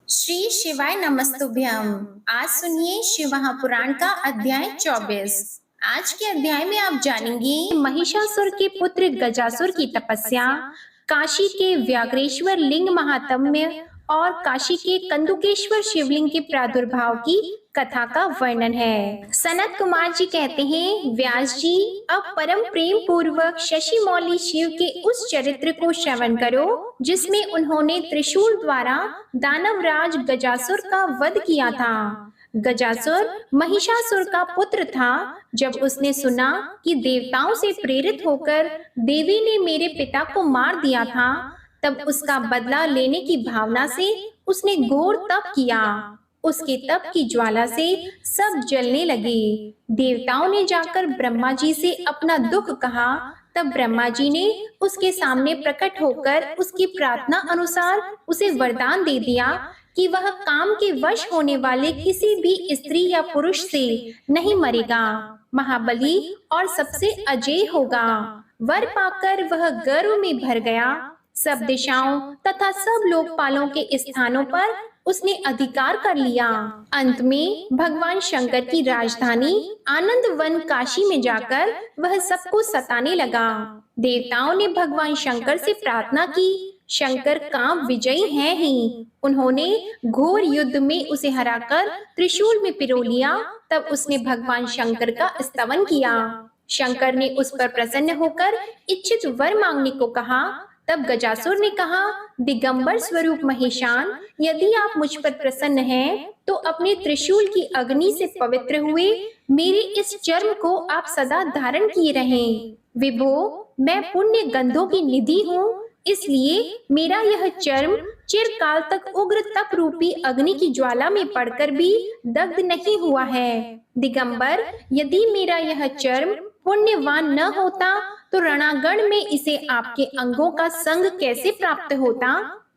श्री शिवाय नमस्तुभ्यम। आज सुनिए शिव महापुराण का अध्याय 24। आज के अध्याय में आप जानेंगे महिषासुर के पुत्र गजासुर की तपस्या, काशी के व्याघ्रेश्वर लिंग महात्म्य और काशी के कंदुकेश्वर शिवलिंग के प्रादुर्भाव की कथा का वर्णन है। सनत कुमार जी कहते हैं, व्यास जी अब परम प्रेम पूर्वक शशि मौली शिव के उस चरित्र को श्रवण करो जिसमें उन्होंने त्रिशूल द्वारा दानवराज गजासुर का वध किया था। गजासुर महिषासुर का पुत्र था। जब उसने सुना कि देवताओं से प्रेरित होकर देवी ने मेरे पिता को मार दिया था, तब उसका बदला लेने की भावना से उसने घोर तप किया। उसके तप की ज्वाला से सब जलने लगे। देवताओं ने जाकर ब्रह्मा जी से अपना दुख कहा। तब ब्रह्मा जी ने उसके सामने प्रकट होकर उसकी प्रार्थना अनुसार उसे वरदान दे दिया कि वह काम के वश होने वाले किसी भी स्त्री या पुरुष से नहीं मरेगा, महाबली और सबसे अजेय होगा। वर पाकर वह गर्व में भर गया। सब दिशाओं तथा सब लोकपालों के स्थानों पर उसने अधिकार कर लिया। अंत में भगवान शंकर की राजधानी आनंद वन काशी में जाकर वह सबको सताने लगा। देवताओं ने भगवान शंकर से प्रार्थना की। शंकर काम विजयी हैं ही। उन्होंने घोर युद्ध में उसे हराकर त्रिशूल में पिरो लिया। तब उसने भगवान शंकर का स्तवन किया। शंकर ने उस पर प्रसन्न होकर इच्छित वर मांगने को कहा। तब गजासुर ने कहा, दिगंबर स्वरूप महेशान, यदि आप मुझ पर प्रसन्न हैं, तो अपने त्रिशूल की अग्नि से पवित्र हुए मेरे इस चर्म को आप सदा धारण किए रहें। विभो, मैं पुण्य गंधों की निधि हूँ, इसलिए मेरा यह चर्म चिरकाल तक उग्र तप रूपी अग्नि की ज्वाला में पड़कर भी दग्ध नहीं हुआ है। दिगंबर, यदि मेरा यह चर्म पुण्यवान न होता तो रणांगण में इसे आपके अंगों का संग कैसे प्राप्त होता।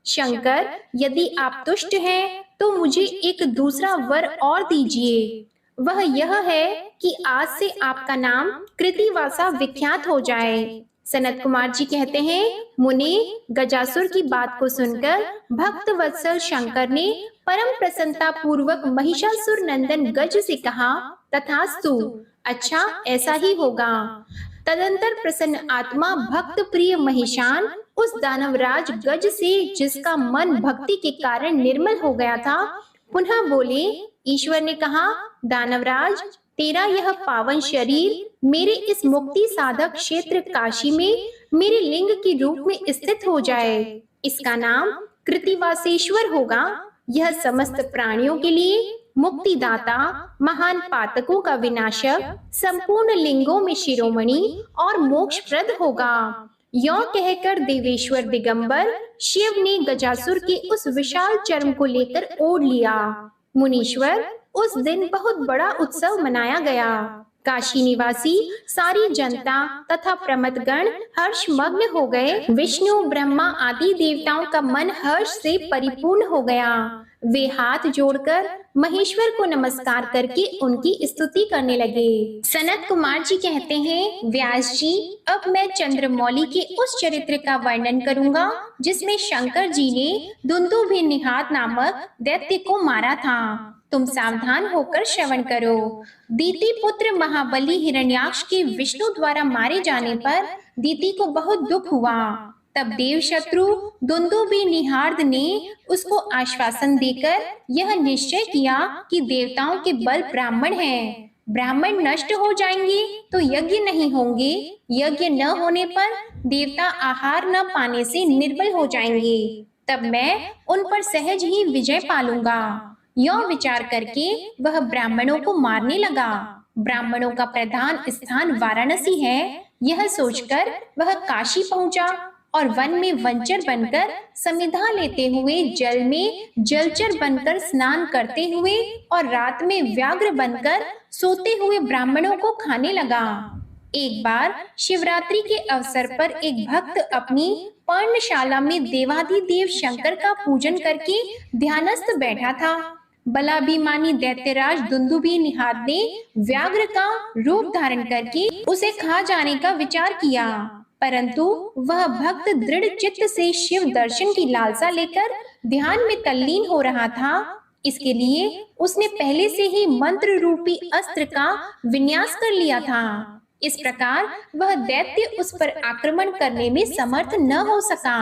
शंकर, यदि आप तुष्ट हैं तो मुझे एक दूसरा वर और दीजिए। वह यह है कि आज से आपका नाम कृतिवासा विख्यात हो जाए। सनत कुमार जी कहते हैं, मुनि, गजासुर की बात को सुनकर भक्त वत्सल शंकर ने परम प्रसन्नता पूर्वक महिषासुर नंदन गज से कहा, तथास्तु, अच्छा ऐसा ही होगा। तदंतर प्रसन्न आत्मा भक्त प्रिय महिषान उस दानवराज गज से, जिसका मन भक्ति के कारण निर्मल हो गया था, पुनः बोले। ईश्वर ने कहा, दानवराज, तेरा यह पावन शरीर मेरे इस मुक्ति साधक क्षेत्र काशी में मेरे लिंग के रूप में स्थित हो जाए। इसका नाम कृतिवासेश्वर होगा। यह समस्त प्राणियों के लिए मुक्तिदाता, महान पातकों का विनाशक, संपूर्ण लिंगों में शिरोमणि और मोक्षप्रद होगा। यों कहकर देवेश्वर दिगंबर शिव ने गजासुर के उस विशाल चर्म को लेकर ओढ़ लिया। मुनीश्वर, उस दिन बहुत बड़ा उत्सव मनाया गया। काशी निवासी सारी जनता तथा प्रमथगण हर्षमग्न हो गए। विष्णु, ब्रह्मा आदि देवताओं का मन हर्ष से परिपूर्ण हो गया। वे हाथ जोड़कर महेश्वर को नमस्कार करके उनकी स्तुति करने लगे। सनत कुमार जी कहते हैं, व्यास जी, अब मैं चंद्रमौली के उस चरित्र का वर्णन करूंगा जिसमें शंकर जी ने दुंदुभि निहात नामक दैत्य को मारा था। तुम सावधान होकर श्रवण करो। दीति पुत्र महाबली हिरण्याक्ष के विष्णु द्वारा मारे जाने पर दीति को बहुत दुख हुआ। तब देव शत्रु दुंदुभि निहार्द ने उसको आश्वासन देकर यह निश्चय किया कि देवताओं के बल ब्राह्मण हैं। ब्राह्मण नष्ट हो जाएंगे तो यज्ञ नहीं होंगे। यज्ञ न होने पर देवता आहार न पाने से निर्बल हो जाएंगे। तब मैं उन पर सहज ही विजय पालूंगा। यों विचार करके वह ब्राह्मणों को मारने लगा। ब्राह्मणों का प्रधान स्थान वाराणसी है। यह सोचकर वह काशी पहुंचा और वन में वंचर बनकर समिधा लेते हुए, जल में जलचर बनकर स्नान करते हुए और रात में व्याघ्र बनकर सोते हुए ब्राह्मणों को खाने लगा। एक बार शिवरात्रि के अवसर पर एक भक्त अपनी पर्णशाला में देवाधिदेव शंकर का पूजन करके ध्यानस्थ बैठा था। बलाभिमानी दैत्यराज दुंदुभि निहात ने व्याघ्र का रूप धारण करके उसे खा जाने का विचार किया, परंतु वह भक्त दृढ़ चित्त से शिव दर्शन की लालसा लेकर ध्यान में तल्लीन हो रहा था। इसके लिए उसने पहले से ही मंत्र रूपी अस्त्र का विन्यास कर लिया था। इस प्रकार वह दैत्य उस पर आक्रमण करने में समर्थ न हो सका।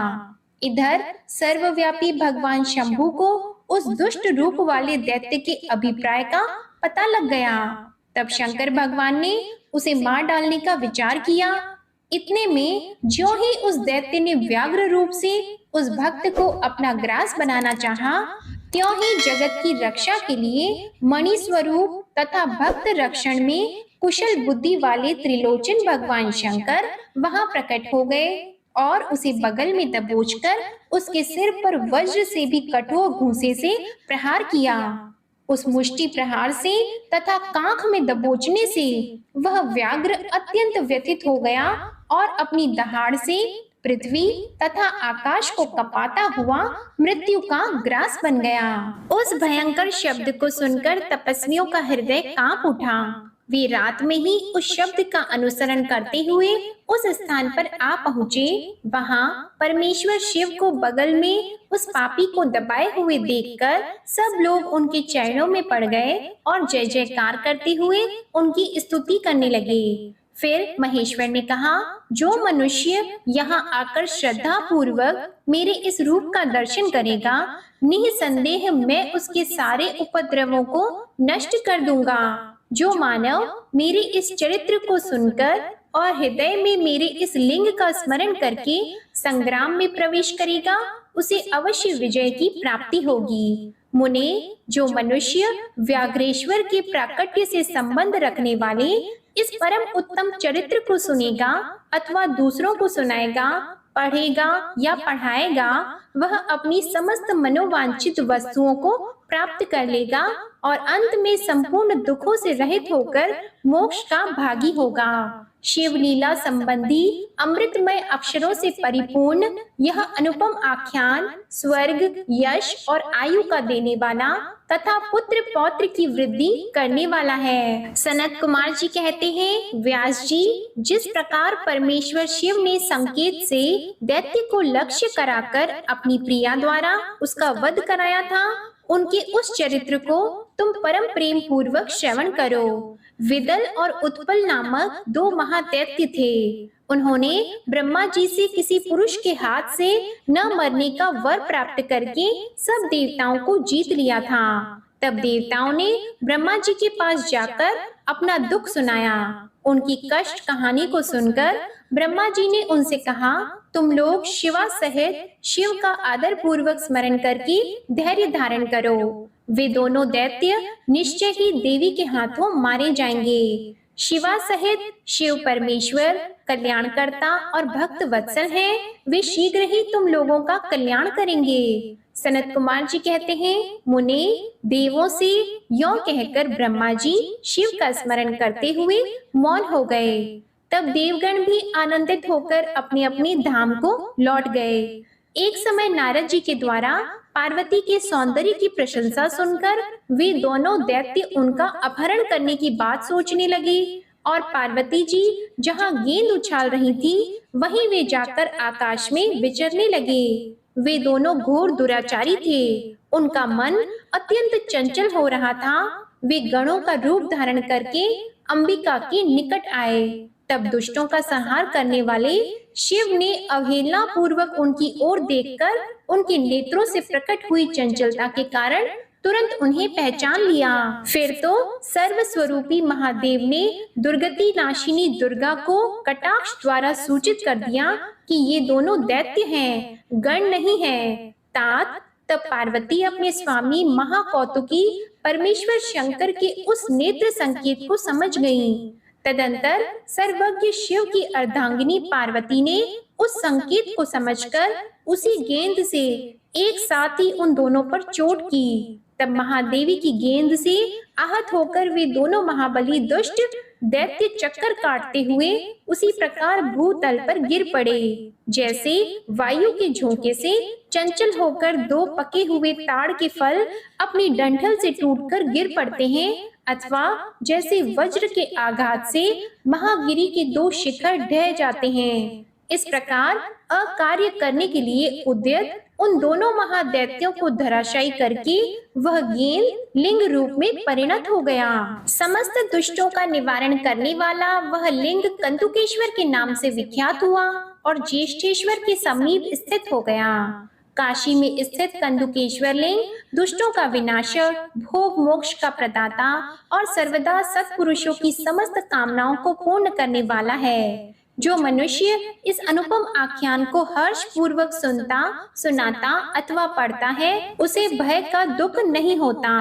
इधर सर्वव्यापी भगवान शंभु को उस दुष्ट रूप वाले दैत्य के अभिप्राय का पता लग गया। तब शंकर भगवान ने उसे मार डालने का विचार किया। इतने में ज्यों ही उस दैत्य ने व्याघ्र रूप से उस भक्त को अपना ग्रास बनाना चाहा, त्यों ही जगत की रक्षा के लिए मणि स्वरूप तथा भक्त रक्षण में कुशल बुद्धि वाले त्रिलोचन भगवान शंकर वहां प्रकट हो गए और उसे बगल में दबोचकर उसके सिर पर वज्र से भी कठोर घूंसे से प्रहार किया। उस मुष्टि प्रहार से तथा कांख में दबोचने से वह व्याघ्र अत्यंत व्यथित हो गया और अपनी दहाड़ से पृथ्वी तथा आकाश को कपाता हुआ मृत्यु का ग्रास बन गया। उस भयंकर शब्द को सुनकर तपस्वियों का हृदय कांप उठा। वे रात में ही उस शब्द का अनुसरण करते हुए उस स्थान पर आ पहुँचे। वहां परमेश्वर शिव को बगल में उस पापी को दबाए हुए देखकर सब लोग उनके चरणों में पड़ गए और जय जयकार करते हुए उनकी स्तुति करने लगे। फिर महेश्वर ने कहा, जो मनुष्य यहाँ आकर श्रद्धा पूर्वक मेरे इस रूप का दर्शन करेगा, निसंदेह मैं उसके सारे उपद्रवों को नष्ट कर दूंगा। जो मानव मेरे इस चरित्र को सुनकर और हृदय में मेरे इस लिंग का स्मरण करके संग्राम में प्रवेश करेगा, उसे अवश्य विजय की प्राप्ति होगी। मुने, जो मनुष्य व्याघ्रेश्वर के प्राकट्य से संबंध रखने वाले इस परम उत्तम चरित्र को सुनेगा अथवा दूसरों को सुनाएगा, पढ़ेगा या पढ़ाएगा, वह अपनी समस्त मनोवांछित वस्तुओं को प्राप्त कर लेगा और अंत में संपूर्ण दुखों से रहित होकर मोक्ष का भागी होगा। शिव लीला संबंधी अमृतमय अक्षरों से परिपूर्ण यह अनुपम आख्यान स्वर्ग, यश और आयु का देने वाला तथा पुत्र पौत्र की वृद्धि करने वाला है। सनत कुमार जी कहते हैं, व्यास जी, जिस प्रकार परमेश्वर शिव ने संकेत से दैत्य को लक्ष्य कराकर अपनी प्रिया द्वारा उसका वध कराया था, उनके उस चरित्र को तुम परम प्रेम पूर्वक श्रवण करो। विदल और उत्पल नामक दो महादैत्य थे। उन्होंने ब्रह्मा जी से किसी पुरुष के हाथ से न मरने का वर प्राप्त करके सब देवताओं को जीत लिया था। तब देवताओं ने ब्रह्मा जी के पास जाकर अपना दुख सुनाया। उनकी कष्ट कहानी को सुनकर ब्रह्मा जी ने उनसे कहा, तुम लोग शिवा सहित शिव का आदर पूर्वक स्मरण करके धैर्य धारण करो। वे दोनों दैत्य निश्चय ही देवी के हाथों मारे जाएंगे। शिवा सहित शिव परमेश्वर कल्याणकर्ता और भक्त वत्सल हैं। वे शीघ्र ही तुम लोगों का कल्याण करेंगे। सनत कुमार जी कहते हैं, मुने, देवों से यों कहकर ब्रह्मा जी शिव का स्मरण करते हुए मौन हो गए। तब देवगण भी आनंदित होकर अपने अपने धाम को लौट गए। एक समय नारद जी के द्वारा पार्वती के सौंदर्य की प्रशंसा सुनकर वे दोनों दैत्य उनका अपहरण करने की बात सोचने लगे और पार्वती जी जहां गेंद उछाल रही थी वहीं वे जाकर आकाश में विचरने लगे। वे दोनों घोर दुराचारी थे। उनका मन अत्यंत चंचल हो रहा था। वे गणों का रूप धारण करके अंबिका के निकट आए। तब दुष्टों का संहार करने वाले शिव ने अवहेलना पूर्वक उनकी ओर देखकर उनके नेत्रों से प्रकट हुई चंचलता के कारण तुरंत उन्हें पहचान लिया। फिर तो सर्वस्वरूपी महादेव ने दुर्गति नाशिनी दुर्गा को कटाक्ष द्वारा सूचित कर दिया कि ये दोनों दैत्य हैं, गण नहीं हैं। तात तब पार्वती अपने स्वामी महाकौतुकी परमेश्वर शंकर के उस नेत्र संकेत को समझ गईं। तदंतर सर्वज्ञ शिव की अर्धांगिनी पार्वती ने उस संकेत को समझकर उसी गेंद से एक साथ ही उन दोनों पर चोट की। तब महादेवी की गेंद से आहत होकर वे दोनों महाबली दुष्ट दैत्य चक्कर काटते हुए उसी प्रकार भूतल पर गिर पड़े, जैसे वायु के झोंके से चंचल होकर दो पके हुए ताड़ के फल अपनी डंठल से टूटकर गिर पड़ते हैं, अथवा जैसे वज्र के आघात से महागिरी के दो शिखर ढह जाते हैं। इस प्रकार अकार्य करने के लिए उद्यत उन दोनों महादैत्यों को धराशायी करके वह गेंद लिंग रूप में परिणत हो गया। समस्त दुष्टों का निवारण करने वाला वह लिंग कंदुकेश्वर के नाम से विख्यात हुआ और ज्येष्ठेश्वर के समीप स्थित हो गया। काशी में स्थित कंदुकेश्वर लिंग दुष्टों का विनाशक, भोग मोक्ष का प्रदाता और सर्वदा सत्पुरुषों की समस्त कामनाओं को पूर्ण करने वाला है। जो मनुष्य इस अनुपम आख्यान को हर्ष पूर्वक सुनता, सुनाता अथवा पढ़ता है, उसे भय का दुख नहीं होता।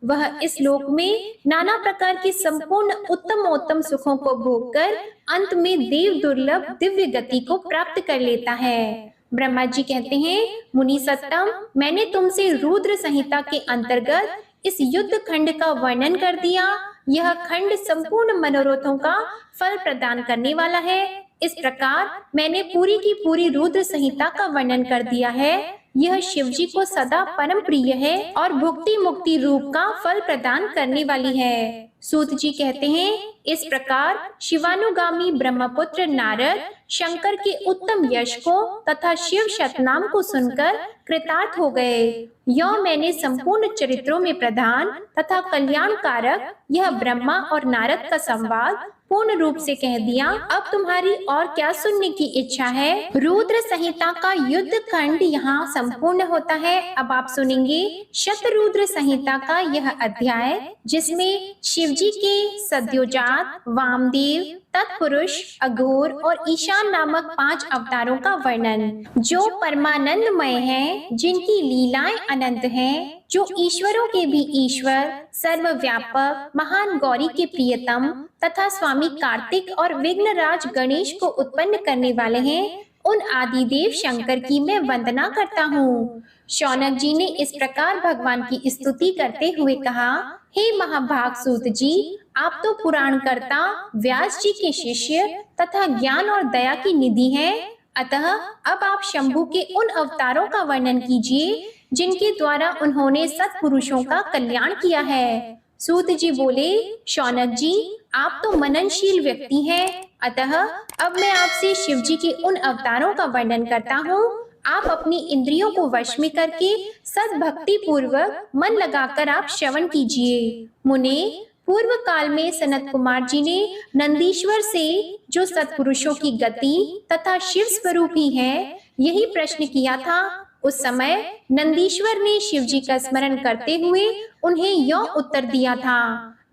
वह इस लोक में नाना प्रकार की संपूर्ण उत्तमोत्तम सुखों को भोगकर अंत में देव दुर्लभ दिव्य गति को प्राप्त कर लेता है। ब्रह्मा जी कहते हैं, मुनि सत्तम, मैंने तुमसे रुद्र संहिता के अंतर्गत इस युद्ध खंड का वर्णन कर दिया। यह खंड संपूर्ण मनोरथों का फल प्रदान करने वाला है। इस प्रकार मैंने पूरी की पूरी रुद्र संहिता का वर्णन कर दिया है। यह शिव जी को सदा परम प्रिय है और भुक्ति मुक्ति रूप का फल प्रदान करने वाली है। सूत जी कहते हैं, इस प्रकार शिवानुगामी ब्रह्मपुत्र नारद शंकर के उत्तम यश को तथा शिव शतनाम को सुनकर कृतार्थ हो गए। यह मैंने संपूर्ण चरित्रों में प्रधान तथा कल्याणकारक यह ब्रह्मा और नारद का संवाद पूर्ण रूप से कह दिया। अब तुम्हारी और क्या सुनने की इच्छा है? रुद्र संहिता का युद्ध खंड यहाँ संपूर्ण होता है। अब आप सुनेंगे शतरुद्र संहिता का यह अध्याय, जिसमें शिवजी के सद्योजात, वामदेव, तत्पुरुष, अघोर और ईशान नामक 5 अवतारों का वर्णन, जो परमानंदमय हैं, जिनकी लीलाएं अनंत हैं, जो ईश्वरों के भी ईश्वर, सर्वव्यापक, महान गौरी के प्रियतम तथा स्वामी कार्तिक और विघ्नराज गणेश को उत्पन्न करने वाले हैं, उन आदिदेव शंकर की मैं वंदना करता हूँ। शौनक जी ने इस प्रकार भगवान की स्तुति करते हुए कहा, हे महाभाग सूत जी, आप तो पुराण कर्ता व्यास जी के शिष्य तथा ज्ञान और दया की निधि हैं। अतः अब आप शंभु के उन अवतारों का वर्णन कीजिए जिनके द्वारा उन्होंने सत्पुरुषों का कल्याण किया है। सूत जी बोले, शौनक जी, आप तो मननशील व्यक्ति हैं, अतः अब मैं आपसे शिव जी के उन अवतारों का वर्णन करता हूँ। आप अपनी इंद्रियों को वश में करके सद्भक्ति पूर्वक मन लगाकर आप श्रवण कीजिए। मुने, पूर्व काल में सनत कुमार जी ने नंदीश्वर से, जो सत्पुरुषों की गति तथा शिव स्वरूप ही है, यही प्रश्न किया था। उस समय नंदीश्वर ने शिव जी का स्मरण करते हुए उन्हें यो उत्तर दिया था।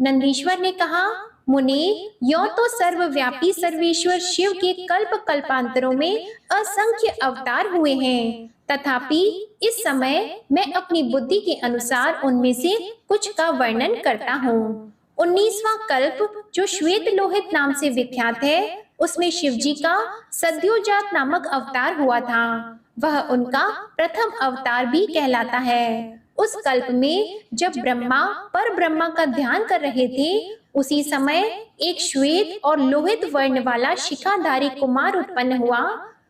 नंदीश्वर ने कहा, मुने, यो तो सर्वव्यापी सर्वेश्वर शिव के कल्प कल्पांतरों में असंख्य अवतार हुए हैं, तथापि इस समय मैं अपनी बुद्धि के अनुसार उनमें से कुछ का वर्णन करता हूँ। 19वां कल्प, जो श्वेत लोहित नाम से विख्यात है, उसमें शिव जी का सद्योजात नामक अवतार हुआ था। वह उनका प्रथम अवतार भी कहलाता है। उस कल्प में जब ब्रह्मा पर ब्रह्मा का ध्यान कर रहे थे, उसी समय एक श्वेत और लोहित वर्ण वाला शिखाधारी कुमार उत्पन्न हुआ।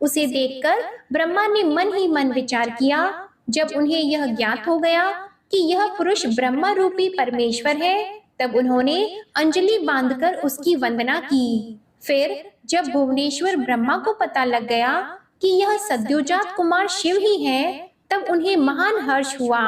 उसे देखकर ब्रह्मा ने मन ही मन विचार किया। जब उन्हें यह ज्ञात हो गया कि यह पुरुष ब्रह्मा रूपी परमेश्वर है, तब उन्होंने अंजलि बांधकर उसकी वंदना की। फिर जब भुवनेश्वर ब्रह्मा को पता लग गया कि यह सद्योजात कुमार शिव ही है, तब उन्हें महान हर्ष हुआ।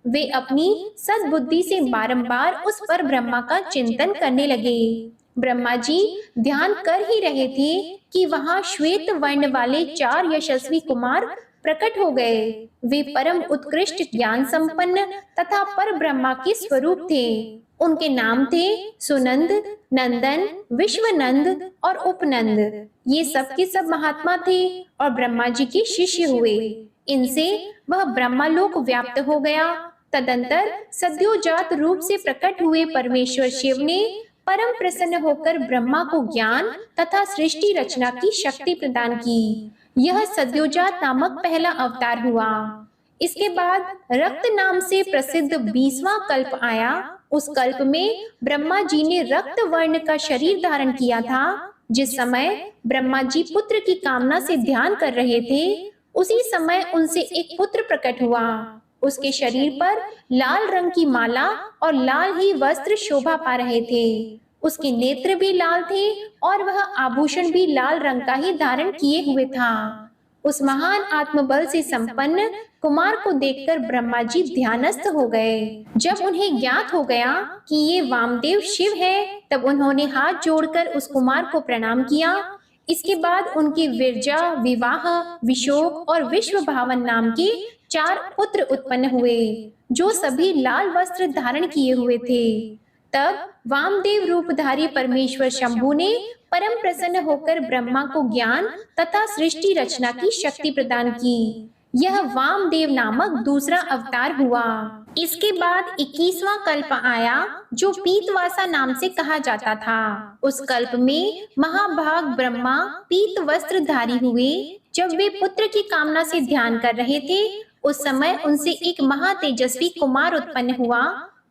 वे अपनी सद्बुद्धि से बारंबार उस पर ब्रह्मा का चिंतन करने लगे। ब्रह्मा जी ध्यान कर ही रहे थे कि वहां श्वेत वर्ण वाले 4 यशस्वी कुमार प्रकट हो गए। वे परम उत्कृष्ट ज्ञान संपन्न तथा पर ब्रह्मा के स्वरूप थे। उनके नाम थे सुनंद, नंदन, विश्वनंद और उपनंद। ये सब के सब महात्मा थे और ब्रह्मा जी के शिष्य हुए। इनसे वह ब्रह्मालोक व्याप्त हो गया। तदंतर सद्योजात रूप से प्रकट हुए परमेश्वर शिव ने परम प्रसन्न होकर ब्रह्मा को ज्ञान तथा सृष्टि रचना की शक्ति प्रदान की। यह सद्योजात नामक पहला अवतार हुआ। इसके बाद रक्त नाम से प्रसिद्ध 20वां कल्प आया। उस कल्प में ब्रह्मा जी ने रक्त वर्ण का शरीर धारण किया था। जिस समय ब्रह्मा जी पुत्र की कामना से ध्यान कर रहे थे, उसी समय उनसे एक पुत्र प्रकट हुआ। उसके शरीर पर लाल रंग की माला और लाल ही वस्त्र शोभा पा रहे थे। उसके नेत्र भी लाल थे और वह आभूषण भी लाल रंग का ही धारण किए हुए था। उस महान आत्मबल से संपन्न कुमार को देखकर ब्रह्मा जी ध्यानस्थ हो गए। जब उन्हें ज्ञात हो गया कि ये वामदेव शिव है, तब उन्होंने हाथ जोड़कर उस कुमार को प्रणाम किया। इसके बाद उनकी विरजा, विवाह, विशोक और विश्व भावन नाम के 4 पुत्र उत्पन्न हुए, जो सभी लाल वस्त्र धारण किए हुए थे। तब वामदेव रूपधारी परमेश्वर शंभु ने परम प्रसन्न होकर ब्रह्मा को ज्ञान तथा सृष्टि रचना की शक्ति प्रदान की। यह वामदेव नामक दूसरा अवतार हुआ। इसके बाद 21वां कल्प आया, जो पीतवासा नाम से कहा जाता था। उस कल्प में महाभाग ब्रह्मा पीत वस्त्र धारी हुए। जब वे पुत्र की कामना से ध्यान कर रहे थे, उस समय उनसे एक महातेजस्वी कुमार उत्पन्न हुआ।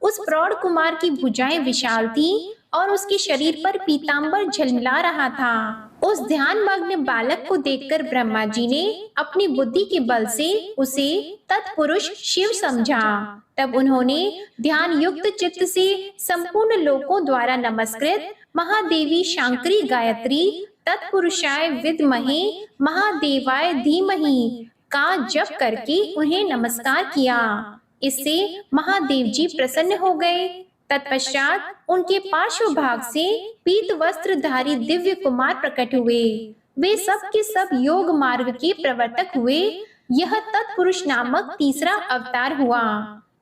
उस प्रौढ़ कुमार की भुजाएं विशाल थी और उसके शरीर पर पीतांबर झलमिला रहा था। उस ध्यान मग्न बालक को देखकर ब्रह्मा जी ने अपनी बुद्धि के बल से उसे तत्पुरुष शिव समझा। तब उन्होंने ध्यान युक्त चित्त से संपूर्ण लोकों द्वारा नमस्कृत महादेवी शांकरी गायत्री तत्पुरुषाय विद्महे महादेवाय धीमहि का जप करके उन्हें नमस्कार किया। इससे महादेव जी प्रसन्न हो गए। तत्पश्चात उनके पार्श्व भाग से पीत वस्त्रधारी दिव्य कुमार प्रकट हुए। वे सब के सब योग मार्ग के प्रवर्तक हुए। यह तत्पुरुष नामक तीसरा अवतार हुआ।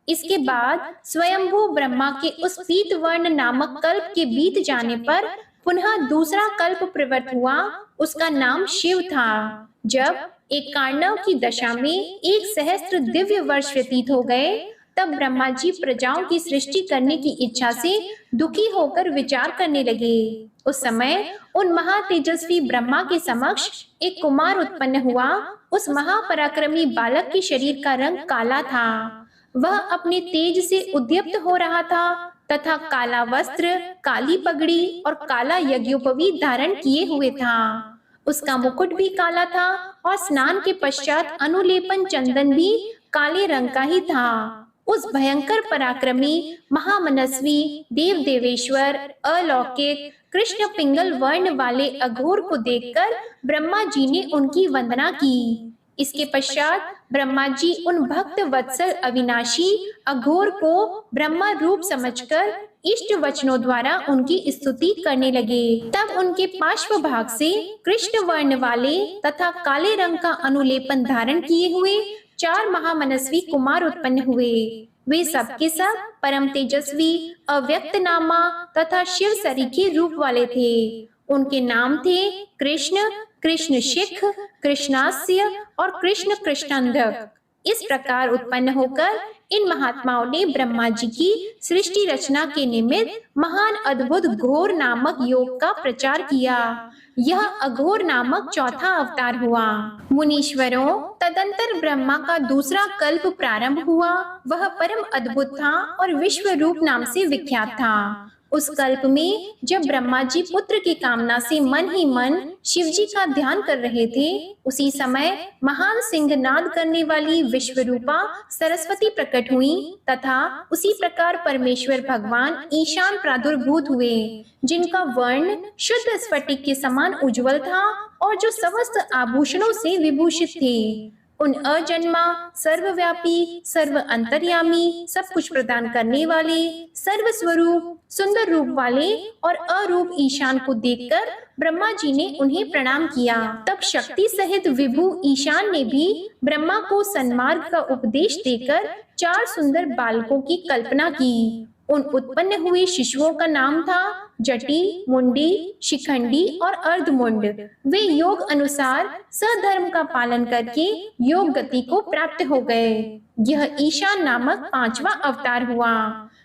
इसके बाद स्वयंभू ब्रह्मा के उस पीत वर्ण नामक कल्प के बीत जाने पर पुनः दूसरा कल्प प्रवृत्त हुआ। उसका नाम शिव था। जब एक कार्णव की दशा में 1 सहस्त्र दिव्य वर्ष व्यतीत हो गए, तब ब्रह्मा जी प्रजाओं की सृष्टि करने की इच्छा से दुखी होकर विचार करने लगे। उस समय उन महातेजस्वी ब्रह्मा के समक्ष एक कुमार उत्पन्न हुआ। उस महापराक्रमी बालक के शरीर का रंग काला था। वह अपने तेज से उद्दीप्त हो रहा था तथा काला वस्त्र, काली पगड़ी और काला यज्ञोपवीत धारण किए हुए था। उसका मुकुट भी काला था और स्नान के पश्चात अनुलेपन चंदन भी काले रंग का ही था। उस भयंकर पराक्रमी महामनस्वी देव देवेश्वर अलौकिक कृष्ण पिंगल वर्ण वाले अघोर को देखकर ब्रह्मा जी ने उनकी वंदना की। इसके पश्चात ब्रह्मा जी उन भक्त वत्सल अविनाशी अघोर को ब्रह्मा रूप समझकर इष्ट वचनों द्वारा उनकी स्तुति करने लगे। तब उनके पार्श्व भाग से कृष्ण वर्ण वाले तथा काले रंग का अनुलेपन धारण किए हुए 4 महामनस्वी कुमार उत्पन्न हुए। वे सब के सब परम तेजस्वी, अव्यक्त नामा तथा शिव सरीखे रूप वाले थे। उनके नाम थे कृष्ण, कृष्ण शिख, कृष्णास्य और कृष्ण कृष्णांधक। इस प्रकार उत्पन्न होकर इन महात्माओं ने ब्रह्मा जी की सृष्टि रचना के निमित्त महान अद्भुत घोर नामक योग का प्रचार किया। यह अघोर नामक चौथा अवतार हुआ। मुनीश्वरों, तदंतर ब्रह्मा का दूसरा कल्प प्रारंभ हुआ। वह परम अद्भुत था और विश्व रूप नाम से विख्यात था। उस कल्प में जब ब्रह्मा जी पुत्र की कामना से मन ही मन शिव जी का ध्यान कर रहे थे, उसी समय महान सिंहनाद करने वाली विश्वरूपा सरस्वती प्रकट हुई तथा उसी प्रकार परमेश्वर भगवान ईशान प्रादुर्भूत हुए, जिनका वर्ण शुद्ध स्फटिक के समान उज्जवल था और जो समस्त आभूषणों से विभूषित थे। उन अजन्मा, सर्वव्यापी, सर्व अंतर्यामी, सब कुछ प्रदान करने वाले, सर्व स्वरूप, सुंदर रूप वाले और अरूप ईशान को देखकर ब्रह्मा जी ने उन्हें प्रणाम किया। तब शक्ति सहित विभु ईशान ने भी ब्रह्मा को सन्मार्ग का उपदेश देकर 4 सुंदर बालकों की कल्पना की। उन उत्पन्न हुए शिशुओं का नाम था जटी, मुंडी, शिखंडी और अर्धमुंड। वे योग अनुसार सधर्म का पालन करके योग गति को प्राप्त हो गए। यह ईशान नामक 5वां अवतार हुआ।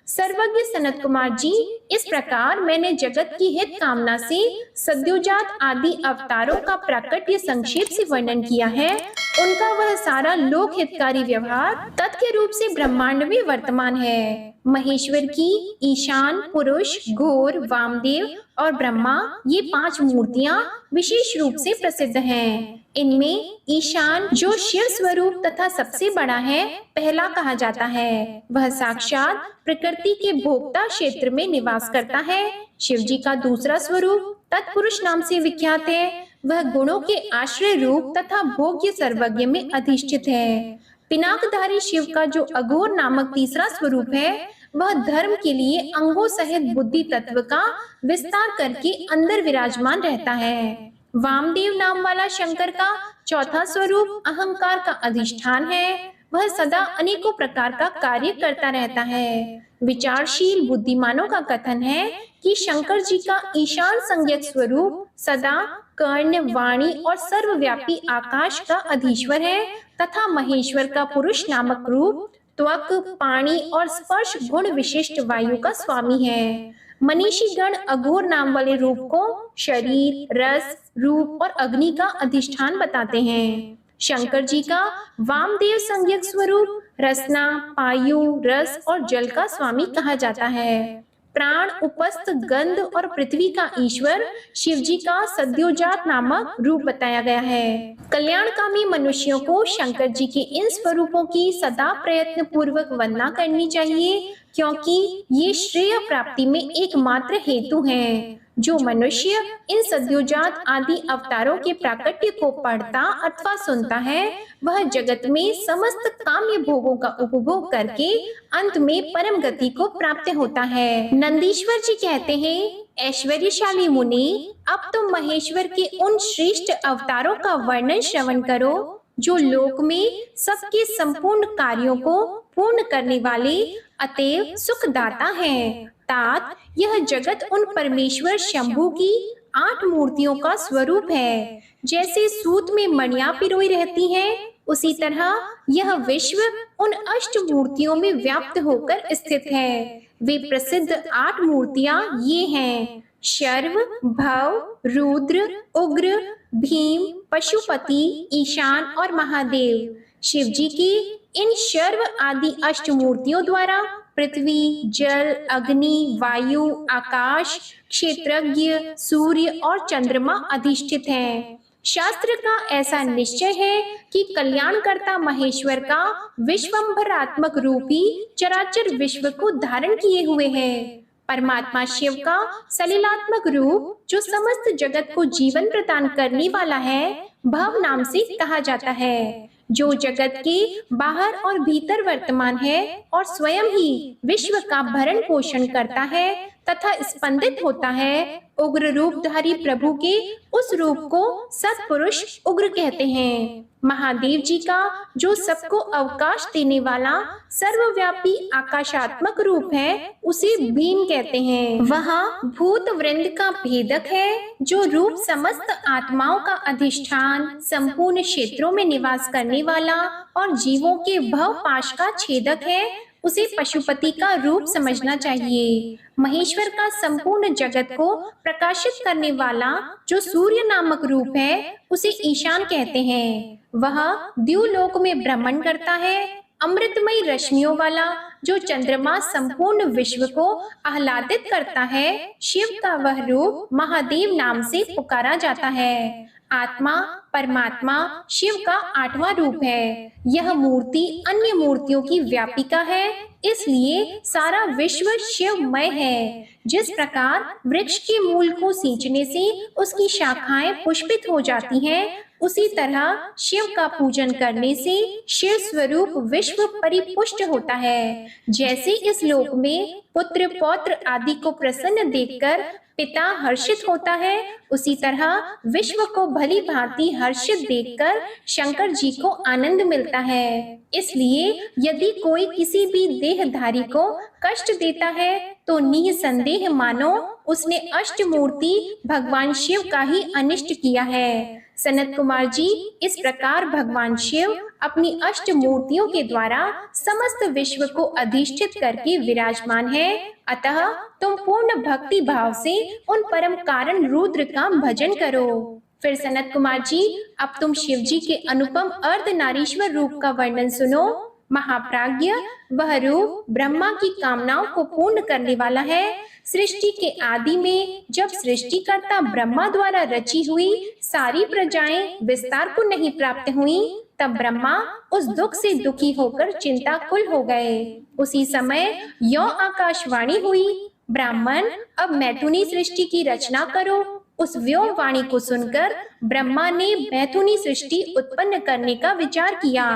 सर्वज्ञ सनत कुमार जी, इस प्रकार मैंने जगत की हित कामना से सद्योजात आदि अवतारों का प्राकट्य संक्षेप से वर्णन किया है। उनका वह सारा लोक हितकारी व्यवहार तथ्य रूप से ब्रह्मांड में वर्तमान है। महेश्वर की ईशान, पुरुष, घोर, वामदेव और ब्रह्मा, ये 5 मूर्तियां विशेष रूप से प्रसिद्ध हैं। इनमें ईशान, जो शिव स्वरूप तथा सबसे बड़ा है, पहला कहा जाता है। वह साक्षात प्रकृति के भोक्ता क्षेत्र में निवास करता है। शिव जी का दूसरा स्वरूप तत्पुरुष नाम से विख्यात है। वह गुणों के आश्रय रूप तथा भोग्य सर्वज्ञ में अधिष्ठित है। पिनाकधारी शिव का जो अघोर नामक तीसरा स्वरूप है, वह धर्म के लिए अंगों सहित बुद्धि तत्व का विस्तार करके अंदर विराजमान रहता है। वामदेव नाम वाला शंकर का चौथा स्वरूप अहंकार का अधिष्ठान है। वह सदा अनेकों प्रकार का कार्य करता रहता है। विचारशील बुद्धिमानों का कथन है कि शंकर जी का ईशान संज्ञक स्वरूप सदा कर्ण, वाणी और सर्वव्यापी आकाश का अधीश्वर है तथा महेश्वर का पुरुष नामक रूप त्वक, पाणी और स्पर्श गुण विशिष्ट वायु का स्वामी है। मनीषी गण अघोर नाम वाले रूप को शरीर, रस, रूप और अग्नि का अधिष्ठान बताते हैं। शंकर जी का वामदेव संज्ञक स्वरूप रसना, पायु, रस और जल का स्वामी कहा जाता है। प्राण, उपस्थ, गंध और पृथ्वी का ईश्वर शिव जी का सद्योजात नामक रूप बताया गया है। कल्याणकामी मनुष्यों को शंकर जी के इन स्वरूपों की सदा प्रयत्न पूर्वक वंदना करनी चाहिए, क्योंकि ये श्रेय प्राप्ति में एकमात्र हेतु हैं। जो मनुष्य इन सद्योजात आदि अवतारों के प्राकट्य को पढ़ता अथवा सुनता है, वह जगत में समस्त काम्य भोगों का उपभोग करके अंत में परम गति को प्राप्त होता है। नंदीश्वर जी कहते हैं, ऐश्वर्यशाली मुनि, अब तुम महेश्वर के उन श्रेष्ठ अवतारों का वर्णन श्रवण करो जो लोक में सबके संपूर्ण कार्यों को पूर्ण करने वाले अतएव सुखदाता हैं। तात यह जगत उन परमेश्वर शंभु की 8 मूर्तियों का स्वरूप है। जैसे सूत में मणियां पिरोई रहती हैं, उसी तरह यह विश्व उन 8 मूर्तियों में व्याप्त होकर स्थित है। वे प्रसिद्ध 8 मूर्तियां ये हैं: शर्व, भव, रुद्र, उग्र, भीम, पशुपति, ईशान और महादेव। शिव जी की इन शर्व आदि 8 मूर्तियों द्वारा पृथ्वी, जल, अग्नि, वायु, आकाश, क्षेत्रज्ञ, सूर्य और चंद्रमा अधिष्ठित हैं। शास्त्र का ऐसा निश्चय है कि कल्याणकर्ता महेश्वर का विश्वंभरात्मक रूप ही चराचर विश्व को धारण किए हुए है। परमात्मा शिव का सलिलात्मक रूप, जो समस्त जगत को जीवन प्रदान करने वाला है, भव नाम से कहा जाता है। जो जगत के बाहर और भीतर वर्तमान है और स्वयं ही विश्व का भरण पोषण करता है तथा स्पंदित होता है, उग्र रूपधारी प्रभु के उस रूप को सत्पुरुष उग्र कहते हैं। महादेव जी का जो सबको अवकाश देने वाला सर्वव्यापी आकाशात्मक रूप है, उसे भीम कहते हैं। वह भूत वृंद का भेदक है। जो रूप समस्त आत्माओं का अधिष्ठान, संपूर्ण क्षेत्रों में निवास करने वाला और जीवों के भव पाश का छेदक है, उसे पशुपति का रूप समझना चाहिए। महेश्वर का संपूर्ण जगत को प्रकाशित करने वाला जो सूर्य नामक रूप है, उसे ईशान कहते हैं। वह द्युलोक में भ्रमण करता है। अमृतमयी रश्मियों वाला जो चंद्रमा संपूर्ण विश्व को आह्लादित करता है, शिव का वह रूप महादेव नाम से पुकारा जाता है। आत्मा परमात्मा शिव का 8वां रूप है। यह मूर्ति अन्य मूर्तियों की व्यापिका है, इसलिए सारा विश्व शिवमय है। जिस प्रकार वृक्ष के मूल को सींचने से उसकी शाखाएं पुष्पित हो जाती हैं, उसी तरह शिव का पूजन करने से शिव स्वरूप विश्व परिपुष्ट होता है। जैसे इस लोक में पुत्र पौत्र आदि को प्रसन्न देखकर पिता हर्षित होता है, उसी तरह विश्व को भली भांति हर्षित देखकर शंकर जी को आनंद मिलता है। इसलिए यदि कोई किसी भी देहधारी को कष्ट देता है, तो निसंदेह मानो उसने अष्टमूर्ति भगवान शिव का ही अनिष्ट किया है। सनत कुमार जी, इस प्रकार भगवान शिव अपनी अष्ट मूर्तियों के द्वारा समस्त विश्व को अधिष्ठित करके विराजमान है। अतः तुम पूर्ण भक्ति भाव से उन परम कारण रुद्र का भजन करो। फिर सनत कुमार जी, अब तुम शिव जी के अनुपम अर्धनारीश्वर रूप का वर्णन सुनो। महाप्राज्ञ, वह रूप ब्रह्मा की कामनाओं को पूर्ण करने वाला है। सृष्टि के आदि में जब सृष्टिकर्ता ब्रह्मा द्वारा रची हुई सारी प्रजाएं विस्तार को नहीं प्राप्त हुई, तब ब्रह्मा उस दुख से दुखी होकर चिंताकुल हो गए। उसी समय यो आकाशवाणी हुई, ब्राह्मण अब मैथुनी सृष्टि की रचना करो। उस व्योम वाणी को सुनकर ब्रह्मा ने मैथुनी सृष्टि उत्पन्न करने का विचार किया,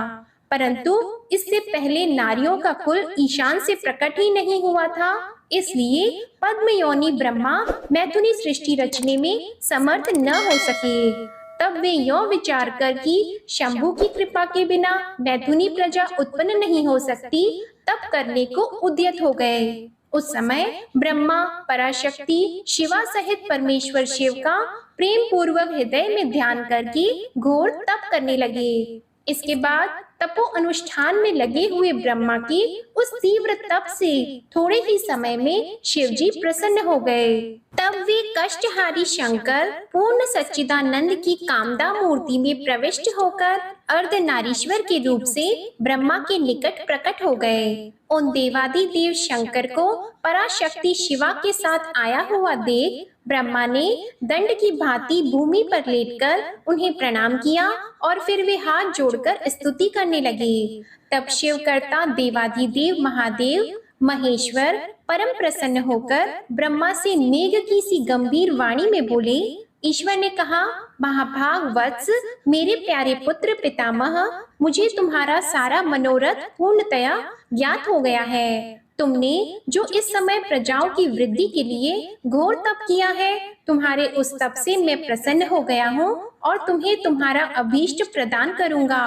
परंतु इससे पहले नारियों का कुल ईशान से प्रकट ही नहीं हुआ था, इसलिए पद्मयोनि ब्रह्मा मैथुनी सृष्टि रचने में समर्थ न हो सके। तब वे यों विचार कर कि शंभु की कृपा के बिना मैथुनी प्रजा उत्पन्न नहीं हो सकती, तप करने को उद्यत हो गए। उस समय ब्रह्मा पराशक्ति शिवा सहित परमेश्वर शिव का प्रेम पूर्वक हृदय में ध्यान करके घोर तप करने लगे। इसके बाद तपो अनुष्ठान में लगे हुए ब्रह्मा की उस तीव्र तप से थोड़े ही समय में शिवजी प्रसन्न हो गए। तब वे कष्टहारी शंकर पूर्ण सच्चिदानंद की कामदा मूर्ति में प्रविष्ट होकर अर्धनारीश्वर के रूप से ब्रह्मा के निकट प्रकट हो गए। उन देवादि देव शंकर को पराशक्ति शिवा के साथ आया हुआ देख ब्रह्मा ने दंड की भांति भूमि पर लेटकर उन्हें प्रणाम किया और फिर वे हाथ जोड़कर स्तुति करने लगे। तब शिवकर्ता देवादिदेव महादेव महेश्वर परम प्रसन्न होकर ब्रह्मा से मेघ की सी गंभीर वाणी में बोले। ईश्वर ने कहा, महाभाग वत्स, मेरे प्यारे पुत्र पितामह, मुझे तुम्हारा सारा मनोरथ पूर्णतया ज्ञात हो गया है। तुमने जो इस समय प्रजाओं की वृद्धि के लिए घोर तप किया है, तुम्हारे उस तप से मैं प्रसन्न हो गया हूँ और तुम्हें तुम्हारा अभीष्ट प्रदान करूंगा।